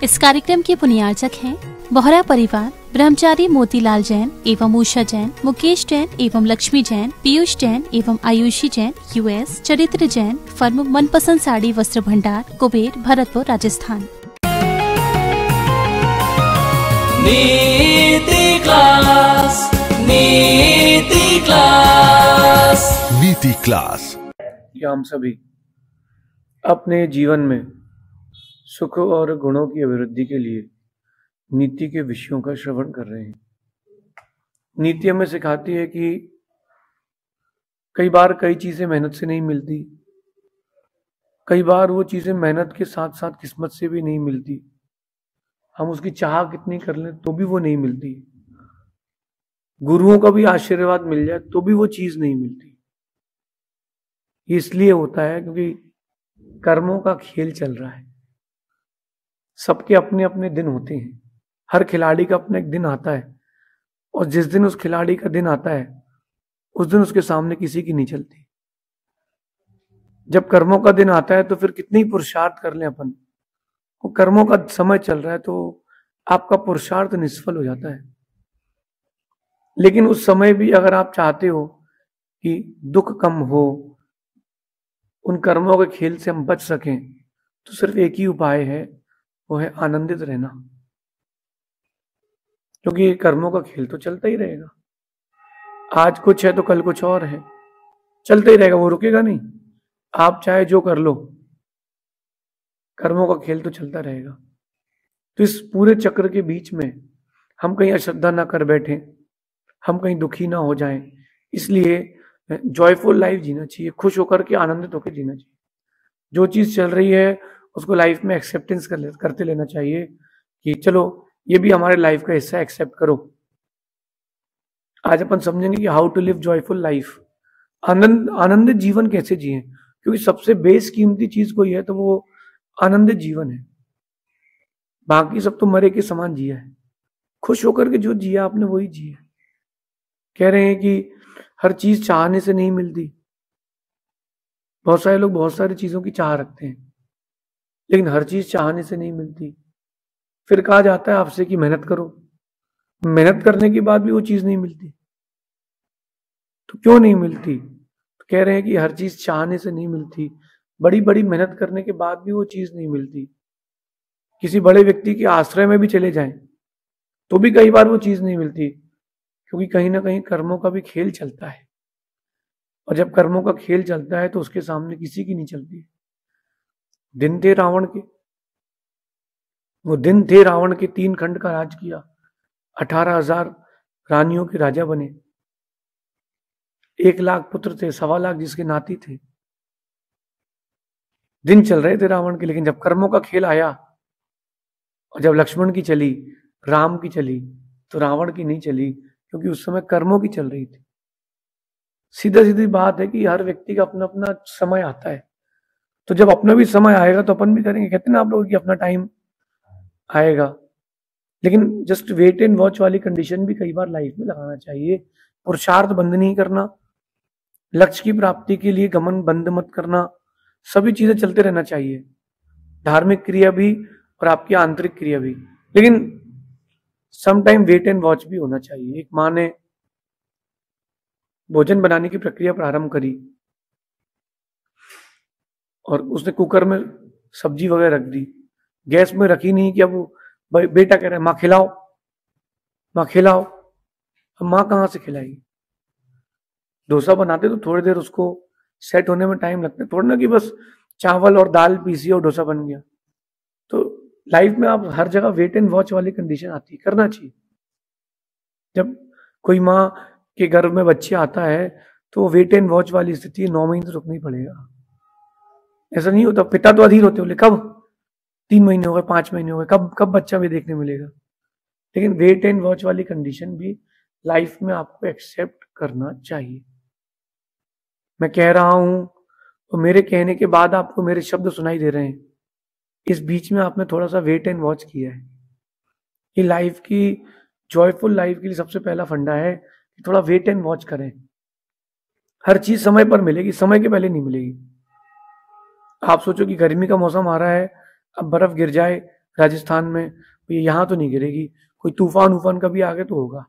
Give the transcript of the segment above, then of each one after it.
इस कार्यक्रम के पुण्यार्चक हैं बोहरा परिवार, ब्रह्मचारी मोतीलाल जैन एवं उषा जैन, मुकेश जैन एवं लक्ष्मी जैन, पीयूष जैन एवं आयुषी जैन, यूएस, चरित्र जैन, फर्म मनपसंद साड़ी वस्त्र भंडार, कुबेर, भरतपुर, राजस्थान। नीति क्लास, नीति क्लास, नीति क्लास। या हम सभी अपने जीवन में सुख और गुणों की अभिवृद्धि के लिए नीति के विषयों का श्रवण कर रहे हैं। नीति हमें सिखाती है कि कई बार कई चीजें मेहनत से नहीं मिलती, कई बार वो चीजें मेहनत के साथ साथ किस्मत से भी नहीं मिलती। हम उसकी चाह कितनी कर लें तो भी वो नहीं मिलती। गुरुओं का भी आशीर्वाद मिल जाए तो भी वो चीज नहीं मिलती। ये इसलिए होता है क्योंकि कर्मों का खेल चल रहा है। सबके अपने अपने दिन होते हैं। हर खिलाड़ी का अपना एक दिन आता है और जिस दिन उस खिलाड़ी का दिन आता है उस दिन उसके सामने किसी की नहीं चलती। जब कर्मों का दिन आता है तो फिर कितनी पुरुषार्थ कर लें अपन, वो कर्मों का समय चल रहा है तो आपका पुरुषार्थ निष्फल हो जाता है। लेकिन उस समय भी अगर आप चाहते हो कि दुख कम हो, उन कर्मों के खेल से हम बच सकें, तो सिर्फ एक ही उपाय है, वो है आनंदित रहना। क्योंकि कर्मों का खेल तो चलता ही रहेगा। आज कुछ है तो कल कुछ और है, चलता ही रहेगा, वो रुकेगा नहीं। आप चाहे जो कर लो, कर्मों का खेल तो चलता रहेगा। तो इस पूरे चक्र के बीच में हम कहीं अश्रद्धा ना कर बैठे, हम कहीं दुखी ना हो जाएं। इसलिए जॉयफुल लाइफ जीना चाहिए, खुश होकर के आनंदित होकर जीना चाहिए। जो चीज चल रही है उसको लाइफ में एक्सेप्टेंस करते लेना चाहिए कि चलो ये भी हमारे लाइफ का हिस्सा, एक्सेप्ट करो। आज अपन समझेंगे कि how to live joyful life, आनंदित जीवन कैसे जिए। क्योंकि सबसे बेस कीमती चीज कोई है तो वो आनंदित जीवन है। बाकी सब तो मरे के समान जिया है। खुश होकर के जो जिया आपने वही जिया। कह रहे हैं कि हर चीज चाहने से नहीं मिलती। बहुत सारे लोग बहुत सारी चीजों की चाह रखते हैं लेकिन हर चीज चाहने से नहीं मिलती। फिर कहा जाता है आपसे कि मेहनत करो, मेहनत करने के बाद भी वो चीज नहीं मिलती। तो क्यों नहीं मिलती? तो कह रहे हैं कि हर चीज चाहने से नहीं मिलती। बड़ी बड़ी मेहनत करने के बाद भी वो चीज नहीं मिलती। किसी बड़े व्यक्ति के आश्रय में भी चले जाएं तो भी कई बार वो चीज नहीं मिलती, क्योंकि कहीं ना कहीं कर्मों का भी खेल चलता है। और जब कर्मों का खेल चलता है तो उसके सामने किसी की नहीं चलती। दिन थे रावण के, वो दिन थे रावण के, 3 खंड का राज किया, 18,000 रानियों के राजा बने, 1 लाख पुत्र थे, 1.25 लाख जिसके नाती थे। दिन चल रहे थे रावण के, लेकिन जब कर्मों का खेल आया और जब लक्ष्मण की चली, राम की चली, तो रावण की नहीं चली, क्योंकि उस समय कर्मों की चल रही थी। सीधा सीधी बात है कि हर व्यक्ति का अपना अपना समय आता है। तो जब अपना भी समय आएगा तो अपन भी करेंगे। कहते ना आप लोगों की अपना टाइम आएगा। लेकिन जस्ट वेट एंड वॉच वाली कंडीशन भी कई बार लाइफ में लगाना चाहिए। पुरुषार्थ बंद नहीं करना, लक्ष्य की प्राप्ति के लिए गमन बंद मत करना, सभी चीजें चलते रहना चाहिए। धार्मिक क्रिया भी और आपकी आंतरिक क्रिया भी, लेकिन some time wait and watch भी होना चाहिए। एक माँ ने भोजन बनाने की प्रक्रिया प्रारंभ करी और उसने कुकर में सब्जी वगैरह रख दी, गैस में रखी नहीं कि अब बेटा कह रहा है माँ खिलाओ, माँ खिलाओ। अब माँ कहाँ से खिलाएगी? डोसा बनाते तो थोड़ी देर उसको सेट होने में टाइम लगता है, थोड़ा ना कि बस चावल और दाल पीसी और डोसा बन गया। तो लाइफ में आप हर जगह वेट एंड वॉच वाली कंडीशन आती है, करना चाहिए। जब कोई माँ के गर्भ में बच्चे आता है तो वेट एंड वॉच वाली स्थिति 9 महीने तो रुकना ही पड़ेगा। ऐसा नहीं होता, पिता तो अधीर होते, बोले कब 3 महीने हो गए, 5 महीने हो गए, कब बच्चा भी देखने मिलेगा। लेकिन वेट एंड वॉच वाली कंडीशन भी लाइफ में आपको एक्सेप्ट करना चाहिए। मैं कह रहा हूं तो मेरे कहने के बाद आपको मेरे शब्द सुनाई दे रहे हैं, इस बीच में आपने थोड़ा सा वेट एंड वॉच किया है। ये लाइफ की जॉयफुल लाइफ के लिए सबसे पहला फंडा है कि थोड़ा वेट एंड वॉच करें। हर चीज समय पर मिलेगी, समय के पहले नहीं मिलेगी। आप सोचो कि गर्मी का मौसम आ रहा है, अब बर्फ गिर जाए राजस्थान में ये यहाँ तो नहीं गिरेगी, कोई तूफान उफान कभी आगे तो होगा।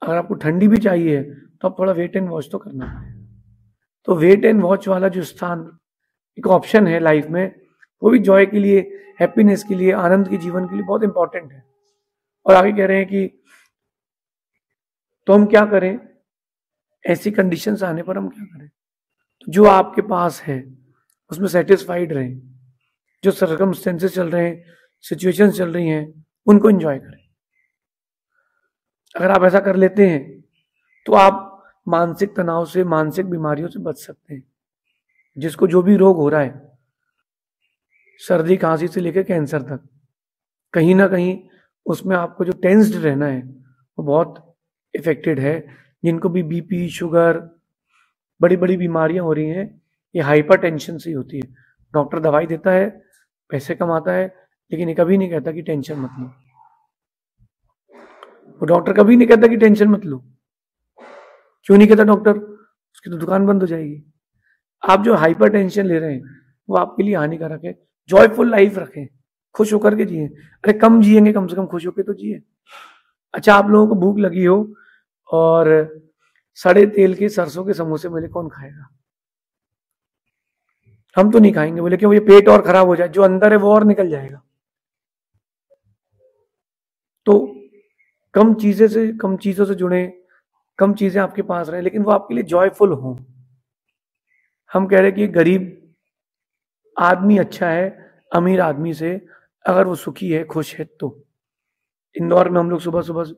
अगर आपको ठंडी भी चाहिए तो आप थोड़ा वेट एंड वॉच तो करना पड़ेगा। तो वेट एंड वॉच वाला जो स्थान एक ऑप्शन है लाइफ में, वो भी जॉय के लिए, हैप्पीनेस के लिए, आनंद के जीवन के लिए बहुत इंपॉर्टेंट है। और आगे कह रहे हैं कि तो हम क्या करें, ऐसी कंडीशंस आने पर हम क्या करें? तो जो आपके पास है उसमें सेटिस्फाइड रहें, जो सर्कमस्टेंसेस चल रहे हैं, सिचुएशंस चल रही हैं, उनको एंजॉय करें। अगर आप ऐसा कर लेते हैं तो आप मानसिक तनाव से, मानसिक बीमारियों से बच सकते हैं। जिसको जो भी रोग हो रहा है, सर्दी खांसी से लेकर कैंसर तक, कहीं ना कहीं उसमें आपको जो टेंस्ड रहना है वो बहुत इफेक्टेड है। जिनको भी बीपी, शुगर, बड़ी बड़ी बीमारियां हो रही हैं, ये हाइपर टेंशन से ही होती है। डॉक्टर दवाई देता है, पैसे कमाता है, लेकिन ये कभी नहीं कहता कि टेंशन मत लो। वो डॉक्टर कभी नहीं कहता कि टेंशन मत लो। क्यों नहीं कहता डॉक्टर? उसकी तो दुकान बंद हो जाएगी। आप जो हाइपर टेंशन ले रहे हैं वो आपके लिए हानिकारक है। जॉयफुल लाइफ रखें, खुश होकर के जिए। अरे कम जिएंगे, कम से कम खुश होकर तो जिए। अच्छा, आप लोगों को भूख लगी हो और सड़े तेल के सरसों के समोसे मिले, कौन खाएगा? हम तो नहीं खाएंगे। बोले क्यों? ये पेट और खराब हो जाए, जो अंदर है वो और निकल जाएगा। तो कम चीजों से जुड़े, कम चीजें आपके पास रहे, लेकिन वो आपके लिए जॉयफुल हो। हम कह रहे हैं कि गरीब आदमी अच्छा है अमीर आदमी से, अगर वो सुखी है, खुश है। तो इंदौर में हम लोग सुबह सुबह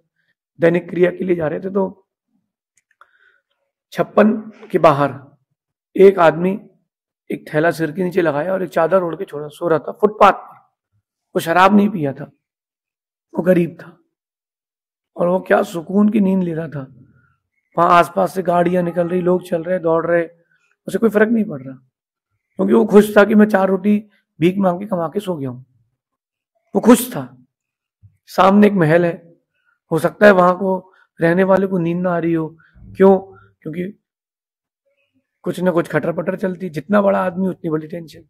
दैनिक क्रिया के लिए जा रहे थे, तो 56 के बाहर एक आदमी एक थैला सिर के नीचे लगाया और एक चादर ओढ़ के छोड़ा, सो रहा था फुटपाथ पर। वो शराब नहीं पिया था, वो गरीब था, और वो क्या सुकून की नींद ले रहा था। वहां आसपास से गाड़ियां निकल रही, लोग चल रहे, दौड़ रहे, उसे कोई फर्क नहीं पड़ रहा, क्योंकि वो खुश था कि मैं 4 रोटी भीख मांग के कमा के सो गया हूं। वो खुश था। सामने एक महल है, हो सकता है वहां को रहने वाले को नींद ना आ रही हो। क्यों? क्योंकि कुछ ना कुछ खटर पटर चलती। जितना बड़ा आदमी उतनी बड़ी टेंशन।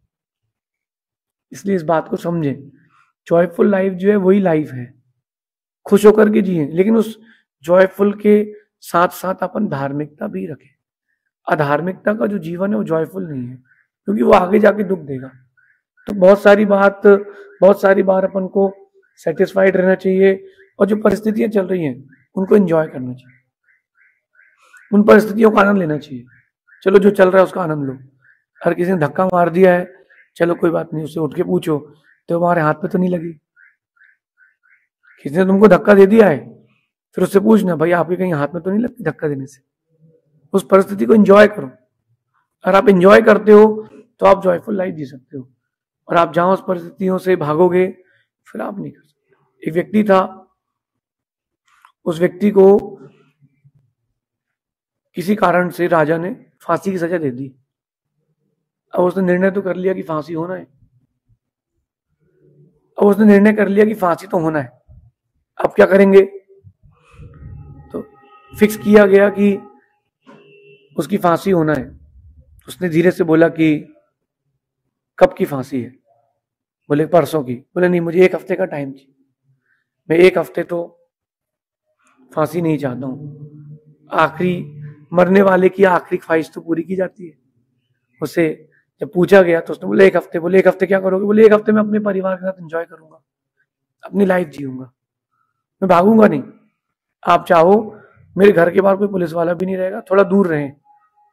इसलिए इस बात को समझें, जॉयफुल लाइफ जो है वही लाइफ है। खुश होकर के जिए, लेकिन उस जॉयफुल के साथ साथ अपन धार्मिकता भी रखें। अधार्मिकता का जो जीवन है वो जॉयफुल नहीं है, क्योंकि वो आगे जाके दुख देगा। तो बहुत सारी बार अपन को सेटिस्फाइड रहना चाहिए, और जो परिस्थितियां चल रही हैं उनको एंजॉय करना चाहिए, उन परिस्थितियों का आनंद लेना चाहिए। चलो जो चल रहा है उसका आनंद लो। हर किसी ने धक्का मार दिया है, चलो कोई बात नहीं, उससे उठ के पूछो तो तुम्हारे हाथ पे तो नहीं लगी। किसी ने तुमको धक्का दे दिया है, फिर उससे पूछना, भाई आपके कहीं हाथ में तो नहीं लगती धक्का देने से? उस परिस्थिति को एंजॉय करो। अगर आप एंजॉय करते हो तो आप जॉयफुल लाइफ जी सकते हो, और आप जहां उस परिस्थितियों से भागोगे फिर आप नहीं कर सकते। एक व्यक्ति था, उस व्यक्ति को किसी कारण से राजा ने फांसी की सजा दे दी। अब उसने निर्णय तो कर लिया कि फांसी होना है। तो अब क्या करेंगे? तो फिक्स किया गया कि उसकी फांसी होना है। उसने धीरे से बोला कि कब की फांसी है? बोले परसों की। बोले नहीं, मुझे 1 हफ्ते का टाइम चाहिए। मैं 1 हफ्ते तो फांसी नहीं चाहता हूं। आखिरी मरने वाले की आखिरी ख्वाहिश तो पूरी की जाती है। उसे जब पूछा गया तो उसने बोले 1 हफ्ते। बोले 1 हफ्ते क्या करोगे? बोले 1 हफ्ते में अपने परिवार के साथ एंजॉय करूंगा, अपनी लाइफ जीऊंगा, मैं भागूंगा नहीं। आप चाहो मेरे घर के बाहर कोई पुलिस वाला भी नहीं रहेगा, थोड़ा दूर रहें,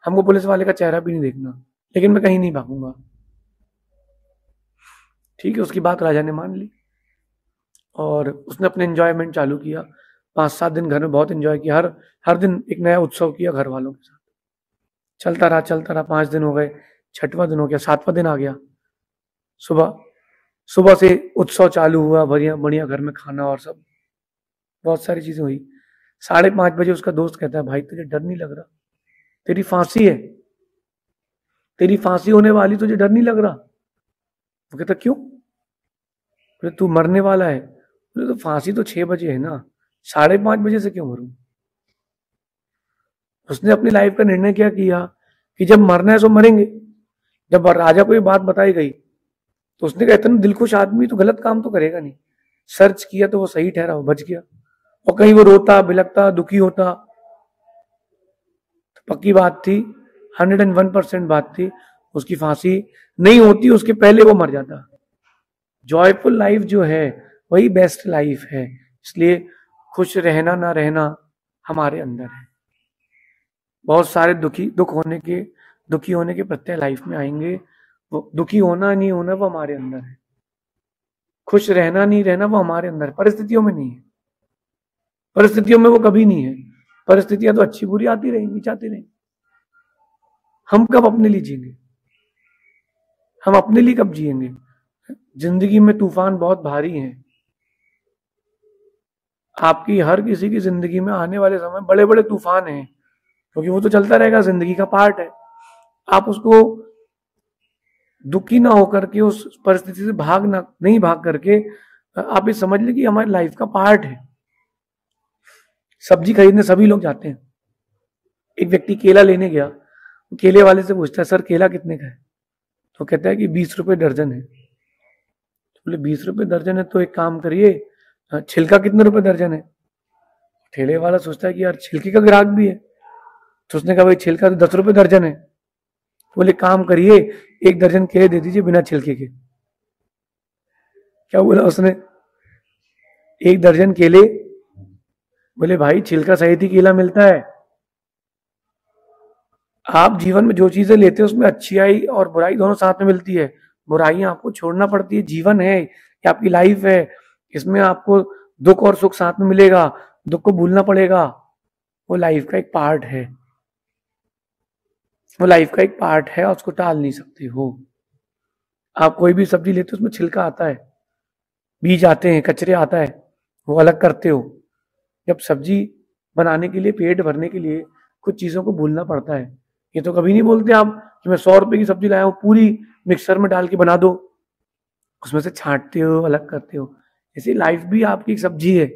हमको पुलिस वाले का चेहरा भी नहीं देखना, लेकिन मैं कहीं नहीं भागूंगा। ठीक है, उसकी बात राजा ने मान ली और उसने अपने एंजॉयमेंट चालू किया। 5-7 दिन घर में बहुत एंजॉय किया। हर दिन एक नया उत्सव किया घर वालों के साथ। चलता रहा 5 दिन हो गए, 6वां दिन हो गया, 7वां दिन आ गया। सुबह से उत्सव चालू हुआ, बढ़िया बढ़िया घर में खाना और सब बहुत सारी चीजें हुई। 5:30 बजे उसका दोस्त कहता है, भाई तुझे डर नहीं लग रहा? तेरी फांसी है, तेरी फांसी होने वाली, तुझे डर नहीं लग रहा? वो कहता क्यों? बोले तू मरने वाला है। बोले तो फांसी तो 6 बजे है ना, 5:30 बजे से क्यों मरूं? उसने अपनी लाइफ का निर्णय क्या किया कि जब मरना है तो मरेंगे। जब राजा को ये बात बताई गई तो उसने कहा इतना दिलखुश आदमी तो गलत काम तो करेगा नहीं, सर्च किया तो वो सही ठहरा, वो बच गया। और कहीं वो रोता बिलकता दुखी होता तो पक्की बात थी, 101% बात थी, उसकी फांसी नहीं होती, उसके पहले वो मर जाता। जॉयफुल लाइफ जो है वही बेस्ट लाइफ है। इसलिए खुश रहना ना रहना हमारे अंदर है। बहुत सारे दुखी होने के प्रत्यय लाइफ में आएंगे। वो दुखी होना नहीं होना वो हमारे अंदर है। खुश रहना नहीं रहना वो हमारे अंदर, परिस्थितियों में नहीं है। परिस्थितियों में वो कभी नहीं है। परिस्थितियां तो अच्छी बुरी आती रहेंगी, जाती रहेंगी। हम कब अपने लिए जिएंगे? हम अपने लिए कब जिएंगे? जिंदगी में तूफान बहुत भारी हैं। आपकी हर किसी की जिंदगी में आने वाले समय बड़े बड़े तूफान हैं, क्योंकि वो तो चलता रहेगा, जिंदगी का पार्ट है। आप उसको दुखी ना होकर के उस परिस्थिति से नहीं भाग करके आप ये समझ लें कि हमारी लाइफ का पार्ट है। सब्जी खरीदने सभी लोग जाते हैं। एक व्यक्ति केला लेने गया, केले वाले से पूछता है सर केला कितने का है? तो कहता है कि 20 रुपए दर्जन है। तो बोले 20 रुपए दर्जन है तो एक काम करिए, छिलका कितने रुपए दर्जन है? ठेले वाला सोचता है कि यार छिलके का ग्राहक भी है, तो उसने कहा भाई छिलका तो 10 रुपए दर्जन है। बोले काम करिए 1 दर्जन केले दे दीजिए बिना छिलके के। क्या बोला उसने? 1 दर्जन केले। बोले भाई छिलका सहित ही केला मिलता है। आप जीवन में जो चीजें लेते हैं उसमें अच्छाई और बुराई दोनों साथ में मिलती है। बुराइयां आपको छोड़ना पड़ती है। जीवन है, ये आपकी लाइफ है, इसमें आपको दुख और सुख साथ में मिलेगा। दुख को भूलना पड़ेगा, वो लाइफ का एक पार्ट है। वो लाइफ का एक पार्ट है और उसको टाल नहीं सकते हो। आप कोई भी सब्जी लेते हो उसमें छिलका आता है, बीज आते हैं, कचरे आता है, वो अलग करते हो। जब सब्जी बनाने के लिए, पेट भरने के लिए कुछ चीजों को भूलना पड़ता है। ये तो कभी नहीं बोलते आप कि मैं 100 रुपए की सब्जी लाया हूं, पूरी मिक्सर में डाल के बना दो, उसमें से छांटते हो, अलग करते हो। ऐसी लाइफ भी आपकी एक सब्जी है,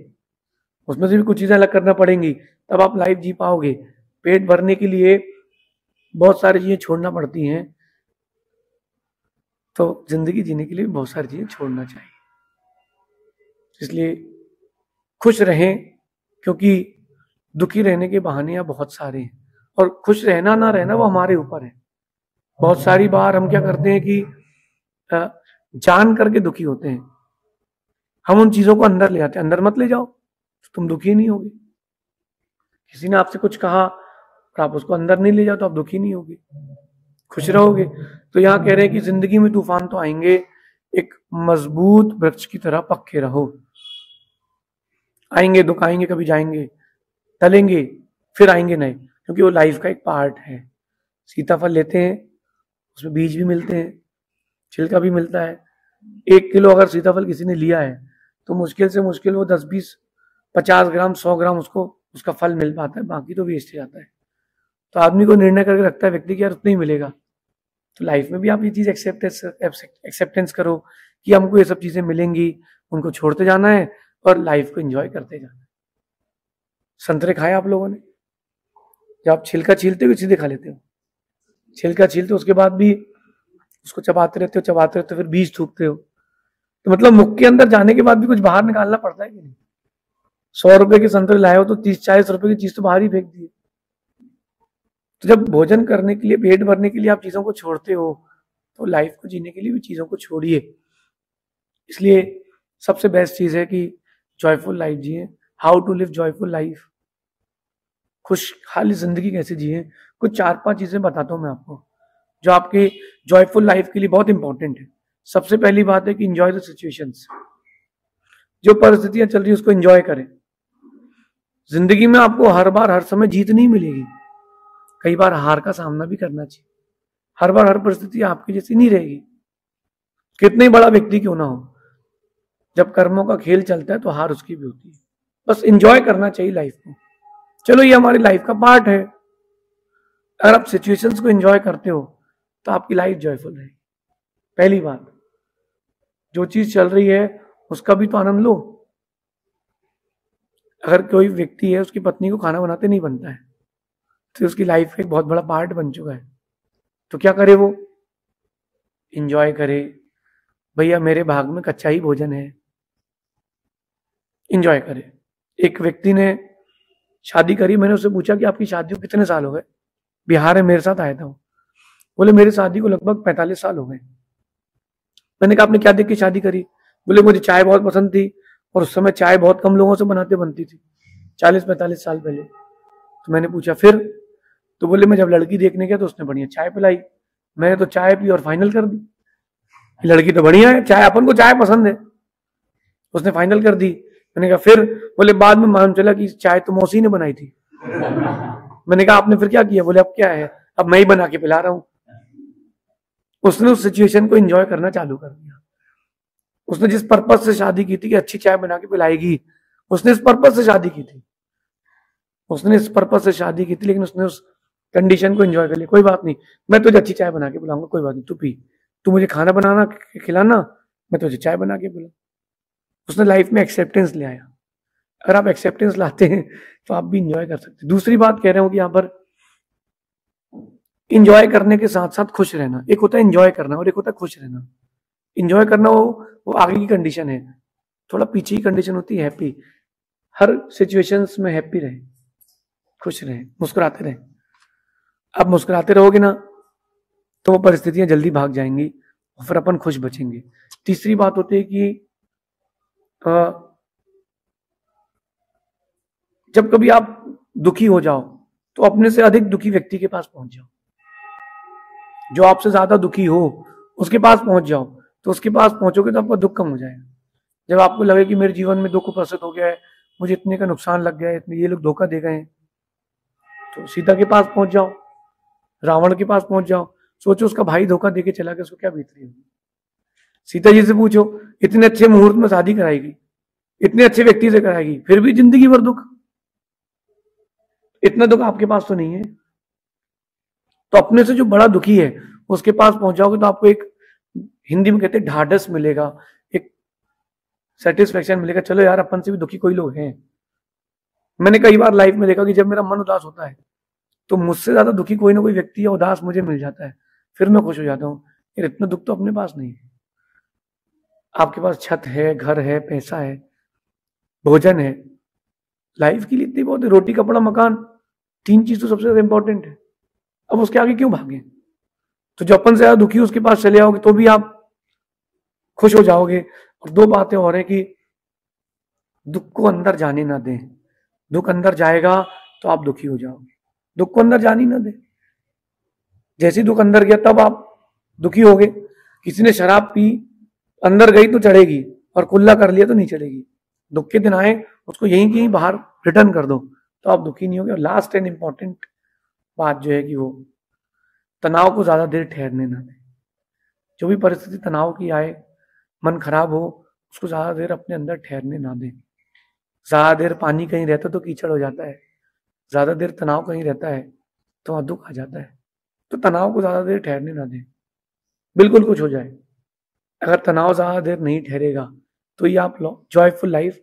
उसमें से भी कुछ चीजें अलग करना पड़ेंगी, तब आप लाइफ जी पाओगे। पेट भरने के लिए बहुत सारी चीजें छोड़ना पड़ती हैं, तो जिंदगी जीने के लिए भी बहुत सारी चीजें छोड़ना चाहिए। इसलिए खुश रहें, क्योंकि दुखी रहने के बहाने यहाँ बहुत सारे हैं, और खुश रहना ना रहना वो हमारे ऊपर है। बहुत सारी बार हम क्या करते हैं कि जान करके दुखी होते हैं। हम उन चीजों को अंदर ले आते हैं। अंदर मत ले जाओ, तुम दुखी नहीं होगे। किसी ने आपसे कुछ कहा और आप उसको अंदर नहीं ले जाओ तो आप दुखी नहीं होगे, खुश रहोगे। तो यहाँ कह रहे हैं कि जिंदगी में तूफान तो आएंगे, एक मजबूत वृक्ष की तरह पक्के रहो। आएंगे दुख, आएंगे कभी जाएंगे, टलेंगे फिर आएंगे नए, क्योंकि वो लाइफ का एक पार्ट है। सीताफल लेते हैं, उसमें बीज भी मिलते हैं, छिलका भी मिलता है। 1 किलो अगर सीताफल किसी ने लिया है तो मुश्किल से मुश्किल वो 10, 20, 50 ग्राम, 100 ग्राम उसको उसका फल मिल पाता है, बाकी तो वेस्ट हो जाता है। तो आदमी को निर्णय करके रखता है व्यक्ति कि यार उतना ही मिलेगा। तो लाइफ में भी आप ये चीज एक्सेप्टेंस करो कि हमको ये सब चीजें मिलेंगी, उनको छोड़ते जाना है और लाइफ को एंजॉय करते जाना है। संतरे खाए आप लोगों ने? जब आप छिलका छीलते हो सीधे खा लेते हो, छिलका छीलते हो उसके बाद भी उसको चबाते रहते हो, फिर बीज थूकते हो। तो मतलब मुख के अंदर जाने के बाद भी कुछ बाहर निकालना पड़ता है कि नहीं? 100 रुपए के संतरे लाए हो तो 30-40 रुपए की चीज तो बाहर ही फेंक दी। तो जब भोजन करने के लिए, पेट भरने के लिए आप चीजों को छोड़ते हो, तो लाइफ को जीने के लिए भी चीजों को छोड़िए। इसलिए सबसे बेस्ट चीज है कि जॉयफुल लाइफ जिए। How to live joyful life, खुशहाली जिंदगी कैसे जिए, कुछ 4-5 चीजें बताता हूं मैं आपको जो आपके जॉयफुल लाइफ के लिए बहुत इंपॉर्टेंट है। सबसे पहली बात है कि एंजॉय द सिचुएशंस। जो परिस्थितियां चल रही है उसको एंजॉय करें। जिंदगी में आपको हर बार हर समय जीत नहीं मिलेगी, कई बार हार का सामना भी करना चाहिए। हर बार हर परिस्थिति आपकी जैसी नहीं रहेगी, कितने बड़ा व्यक्ति क्यों ना हो। जब कर्मों का खेल चलता है तो हार उसकी भी होती है। बस एंजॉय करना चाहिए लाइफ को। चलो ये हमारी लाइफ का पार्ट है। अगर आप सिचुएशंस को एंजॉय करते हो तो आपकी लाइफ जॉयफुल रहेगी। पहली बात, जो चीज चल रही है उसका भी तो आनंद लो। अगर कोई व्यक्ति है उसकी पत्नी को खाना बनाते नहीं बनता है तो उसकी लाइफ का एक बहुत बड़ा पार्ट बन चुका है, तो क्या करे वो? एंजॉय करे, भैया मेरे भाग में कच्चा ही भोजन है, एंजॉय करें। एक व्यक्ति ने शादी करी, मैंने उससे पूछा कि आपकी शादी को कितने साल हो गए? बिहार में मेरे साथ आया था वो। बोले मेरी शादी को लगभग 45 साल हो गए। मैंने कहा आपने क्या देख के शादी करी? बोले मुझे चाय बहुत पसंद थी और उस समय चाय बहुत कम लोगों से बनती थी, 40-45 साल पहले। तो मैंने पूछा फिर? तो बोले मैं जब लड़की देखने गया तो उसने बढ़िया चाय पिलाई, मैंने तो चाय पी और फाइनल कर दी। लड़की तो बढ़िया है, चाय, अपन को चाय पसंद है, उसने फाइनल कर दी। मैंने कहा फिर? बोले बाद में मालूम चला कि चाय तो मौसी ने बनाई थी। मैंने कहा आपने फिर क्या किया? बोले अब क्या है, अब मैं ही बना के पिला रहा हूं। उसने उस सिचुएशन को एंजॉय करना चालू कर दिया। उसने जिस पर्पस से शादी की थी कि अच्छी चाय बना के पिलाएगी, उसने इस पर्पस से शादी की थी, लेकिन उसने उस कंडीशन को एंजॉय कर लिया। कोई बात नहीं, मैं तुझे अच्छी चाय बना के पिलाऊंगा, कोई बात नहीं, तू पी, तू मुझे खाना बनाना खिलाना, मैं तुझे चाय बना के पिलाऊं। उसने लाइफ में एक्सेप्टेंस ले आया। अगर आप एक्सेप्टेंस लाते हैं तो आप भी इंजॉय कर सकते हैं। दूसरी बात कह रहा हूं कि यहाँ पर इंजॉय करने के साथ साथ खुश रहना। एक होता है इंजॉय करना और एक होता है खुश रहना। इंजॉय करना वो आगे की कंडीशन है, थोड़ा पीछे की कंडीशन होती है हैप्पी। हर सिचुएशंस में हैप्पी रहे, खुश रहे, मुस्कुराते रहे। आप मुस्कुराते रहोगे ना तो वो परिस्थितियां जल्दी भाग जाएंगी और फिर अपन खुश बचेंगे। तीसरी बात होती है कि जब कभी आप दुखी हो जाओ तो अपने से अधिक दुखी व्यक्ति के पास पहुंच जाओ। जो आपसे ज्यादा दुखी हो उसके पास पहुंच जाओ, तो उसके पास पहुंचोगे तो आपका दुख कम हो जाएगा। जब आपको लगे कि मेरे जीवन में दुख उपस्थित हो गया है, मुझे इतने का नुकसान लग गया है, इतने ये लोग धोखा दे गए हैं, तो सीता के पास पहुंच जाओ, रावण के पास पहुंच जाओ। सोचो उसका भाई धोखा दे के चला गया, उसको क्या बीतती होगी। सीता जी से पूछो, इतने अच्छे मुहूर्त में शादी कराएगी, इतने अच्छे व्यक्ति से कराएगी, फिर भी जिंदगी भर दुख। इतना दुख आपके पास तो नहीं है। तो अपने से जो बड़ा दुखी है उसके पास पहुंच जाओगे तो आपको एक, हिंदी में कहते हैं ढाढ़स मिलेगा, एक सेटिस्फेक्शन मिलेगा। चलो यार, अपन से भी दुखी कोई लोग हैं। मैंने कई बार लाइफ में देखा कि जब मेरा मन उदास होता है तो मुझसे ज्यादा दुखी कोई ना कोई व्यक्ति या उदास मुझे मिल जाता है, फिर मैं खुश हो जाता हूँ। यार इतना दुख तो अपने पास नहीं है। आपके पास छत है, घर है, पैसा है, भोजन है, लाइफ के लिए इतनी बहुत है, रोटी कपड़ा मकान, 3 चीज तो सबसे ज्यादा इंपॉर्टेंट है। अब उसके आगे क्यों भागे? तो जो अपन से ज्यादा दुखी उसके पास चले आओगे तो भी आप खुश हो जाओगे। और 2 बातें और हैं कि दुख को अंदर जाने ना दें। दुख अंदर जाएगा तो आप दुखी हो जाओगे, दुख को अंदर जाने ना दें। जैसे दुख अंदर गया तब आप दुखी हो गए। किसी ने शराब पी, अंदर गई तो चढ़ेगी, और कुल्ला कर लिया तो नहीं चढ़ेगी। दुख के दिन आए, उसको यहीं बाहर रिटर्न कर दो तो आप दुखी नहीं होगे। और लास्ट एंड इंपॉर्टेंट बात जो है कि वो तनाव को ज्यादा देर ठहरने ना दें। जो भी परिस्थिति तनाव की आए, मन खराब हो, उसको ज्यादा देर अपने अंदर ठहरने ना दें। ज्यादा देर पानी कहीं रहता तो कीचड़ हो जाता है, ज्यादा देर तनाव कहीं रहता है तो वहां दुख आ जाता है। तो तनाव को ज्यादा देर ठहरने ना दें, बिल्कुल कुछ हो जाए। अगर तनाव ज्यादा देर नहीं ठहरेगा तो ये आप जॉयफुल लाइफ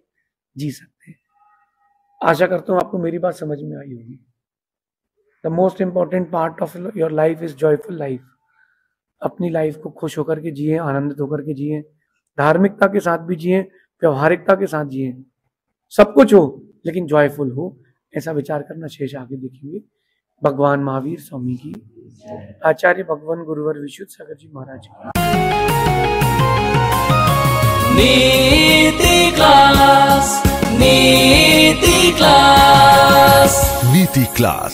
जी सकते हैं। आशा करता हूं आपको मेरी बात समझ में आई होगी। The most important part of your life is joyful life. अपनी लाइफ को खुश होकर के जिए, आनंदित होकर के जिए, धार्मिकता के साथ भी जिए, व्यवहारिकता के साथ जिए, सब कुछ हो लेकिन जॉयफुल हो। ऐसा विचार करना शेष आगे देखेंगे। भगवान महावीर स्वामी की, आचार्य भगवान गुरुवर विशुद्ध सागर जी महाराज की। नीति क्लास, नीति क्लास, नीति क्लास।